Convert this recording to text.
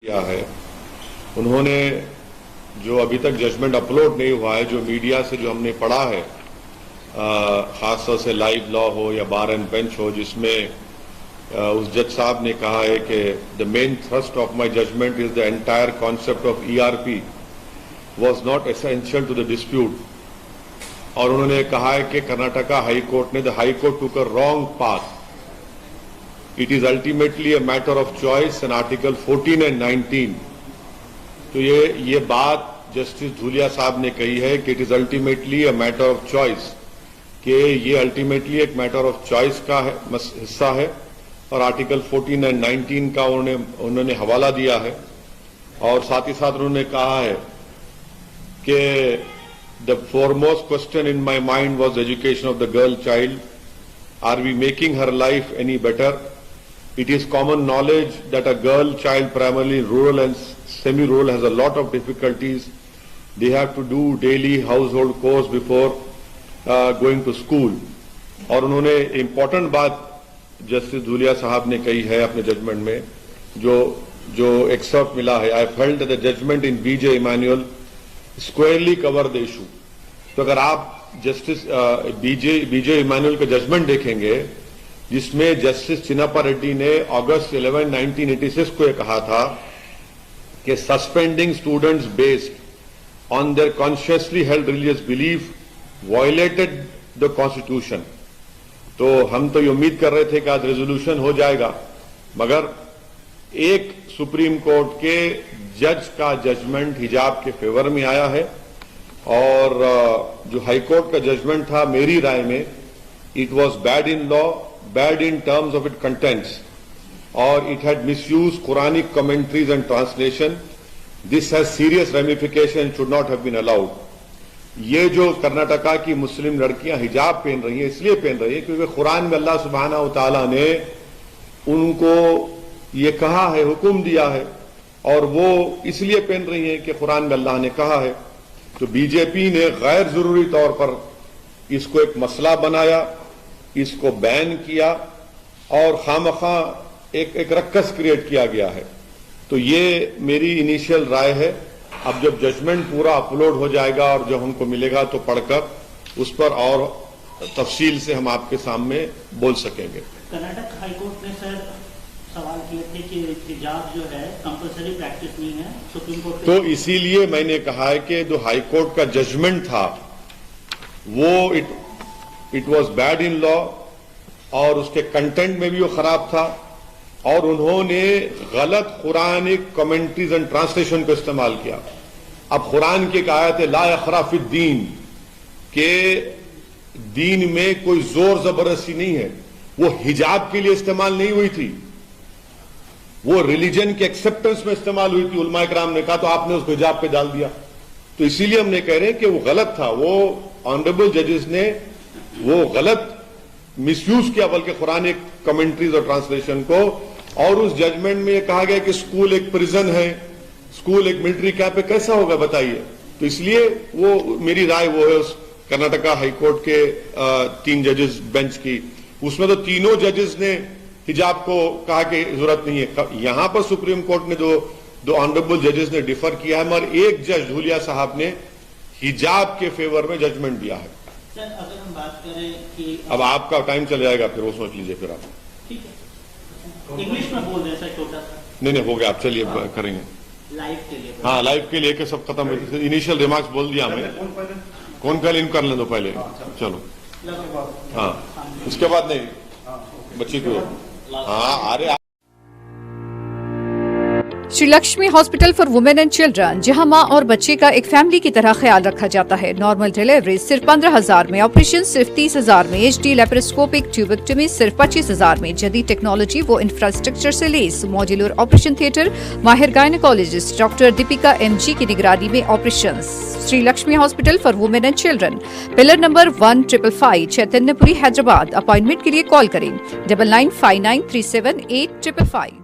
کیا ہے انہوں نے جو ابھی تک ججمنٹ اپلوڈ نہیں ہوا ہے، جو میڈیا سے جو ہم نے پڑھا ہے، خاص طور سے لائیو لا ہو یا بار اینڈ بینچ ہو، جس میں اس جج صاحب نے کہا ہے کہ the main thrust of my judgment is the entire concept of ERP was not essential to the dispute. اور انہوں نے کہا ہے کہ کرناٹکا ہائی کورٹ نے دا ہائی کورٹ ٹوک a wrong path. It is ultimately a matter of choice in Article 14 and 19. تو یہ بات جسٹس دھولیا صاحب نے کہی ہے کہ it is ultimately a matter of choice، کہ یہ ultimately ایک matter of choice کا حصہ ہے، اور آرٹیکل 14 and 19 کا انہوں نے حوالہ دیا ہے. اور ساتھ ہی ساتھ انہوں نے کہا ہے کہ the foremost question in my mind was the education of the girl child. Are we making her life any better? It is common knowledge that a girl child, primarily rural and semi-rural, has a lot of difficulties. They have to do daily household chores before going to school. اور انہوں نے important بات justice Dhulia صاحب نے کہی ہے اپنے judgment میں، جو ایکسپٹ ملا ہے. I felt that the judgment in B.J. Emanuel squarely covered the issue. تو اگر آپ جسٹس B.J. Emanuel کا ججمنٹ دیکھیں گے، جس میں جسٹس چنپا ریڈی نے اگست 11, 1986 کو یہ کہا تھا کہ suspending students based on their consciously held religious belief violated the constitution. تو ہم تو یہ امید کر رہے تھے کہ آج ریزولوشن ہو جائے گا، مگر ایک سپریم کورٹ کے جج کا ججمنٹ حجاب کے فیور میں آیا ہے. اور جو ہائی کورٹ کا ججمنٹ تھا، میری رائے میں it was bad in law, bad in terms of its contents, or it had misused Quranic commentaries and translation. This has serious ramifications and should not have been allowed. یہ جو کرناٹکا کی مسلم لڑکیاں حجاب پہن رہی ہیں، اس لیے پہن رہی ہیں کیونکہ قرآن میں اللہ سبحانہ و تعالیٰ نے ان کو یہ کہا ہے، حکم دیا ہے، اور وہ اس لیے پہن رہی ہیں کہ قرآن میں اللہ نے کہا ہے. تو بی جے پی نے غیر ضروری طور پر اس کو ایک مسئلہ بنایا، اس کو بین کیا، اور خواہ ایک رکس کریٹ کیا گیا ہے. تو یہ میری انیشیل رائے ہے. اب جب ججمنٹ پورا اپلوڈ ہو جائے گا اور جب ہم کو ملے گا تو پڑھ کر اس پر اور تفصیل سے ہم آپ کے سامنے بول سکیں گے. کرناٹک ہائی کورٹ نے سر سوال کیے تھے کہ حجاب جو ہے کمپلسری پریکٹس نہیں ہے سپریم کورٹ، تو اسی لیے میں نے کہا ہے کہ جو ہائی کورٹ کا ججمنٹ تھا وہ اٹ واز بیڈ ان لا، اور اس کے کنٹینٹ میں بھی وہ خراب تھا، اور انہوں نے غلط قرآنک کمنٹریز اینڈ ٹرانسلیشن کو استعمال کیا. اب قرآن کی ایک آیت ہے لا اکراہ فی الدین، کہ دین میں کوئی زور زبردستی نہیں ہے. وہ حجاب کے لیے استعمال نہیں ہوئی تھی، وہ ریلیجن کے ایکسپٹنس میں استعمال ہوئی تھی. علماء کرام نے کہا تو آپ نے اس کو حجاب پہ ڈال دیا. تو اسی لیے ہم نے کہہ رہے ہیں کہ وہ غلط تھا. وہ آنریبل ججز نے وہ غلط مس یوز کیا بلکہ قرآن کمنٹریز اور ٹرانسلیشن کو. اور اس ججمنٹ میں یہ کہا گیا کہ اسکول ایک پریزن ہے، اسکول ایک ملٹری کیمپ ہے، کیسا ہوگا بتائیے. تو اس لیے وہ میری رائے وہ ہے اس کرناٹکا ہائی کورٹ کے 3 ججز بینچ کی، اس میں تو تینوں ججز نے حجاب کو کہا کہ ضرورت نہیں ہے. یہاں پر سپریم کورٹ نے دو آنریبل ججز نے ڈیفر کیا ہے، مگر ایک جج دھولیا صاحب نے حجاب کے فیور میں ججمنٹ دیا ہے. سر اگر ہم بات کریں کہ اب آپ کا ٹائم چل جائے گا، پھر وہ سوچ لیجئے. پھر آپ ٹھیک ہے انگلش میں بول رہے ہیں سر چھوٹا سا. نہیں ہو گیا، آپ چلیے کریں گے لائف کے لیے. ہاں لائف کے لیے کہ سب ختم. انیشیل ریمارکس بول دیا ہمیں. کون پہلے ان کر لیں دو پہلے. چلو ہاں اس کے بعد نہیں بچی کو. ہاں ارے Shri Lakshmi hospital for women and children, جہاں ماں اور بچے کا ایک فیملی کی طرح خیال رکھا جاتا ہے. نارمل ڈیلیوری صرف 15,000 میں، آپریشن صرف 30,000 میں، HD لیپروسکوپک ٹیوبیکٹمی صرف 25,000 میں. جدید ٹیکنالوجی وہ انفراسٹرکچر سے لیس، موڈیولر آپریشن تھیٹر، ماہر گائنیکالوجسٹ ڈاکٹر دیپیکا MG کی نگرانی میں operations. Shri Lakshmi hospital for women and children, pillar number 1555 Chaitanya Puri, Hyderabad. Appointment کے لیے کال کریں 9959378555.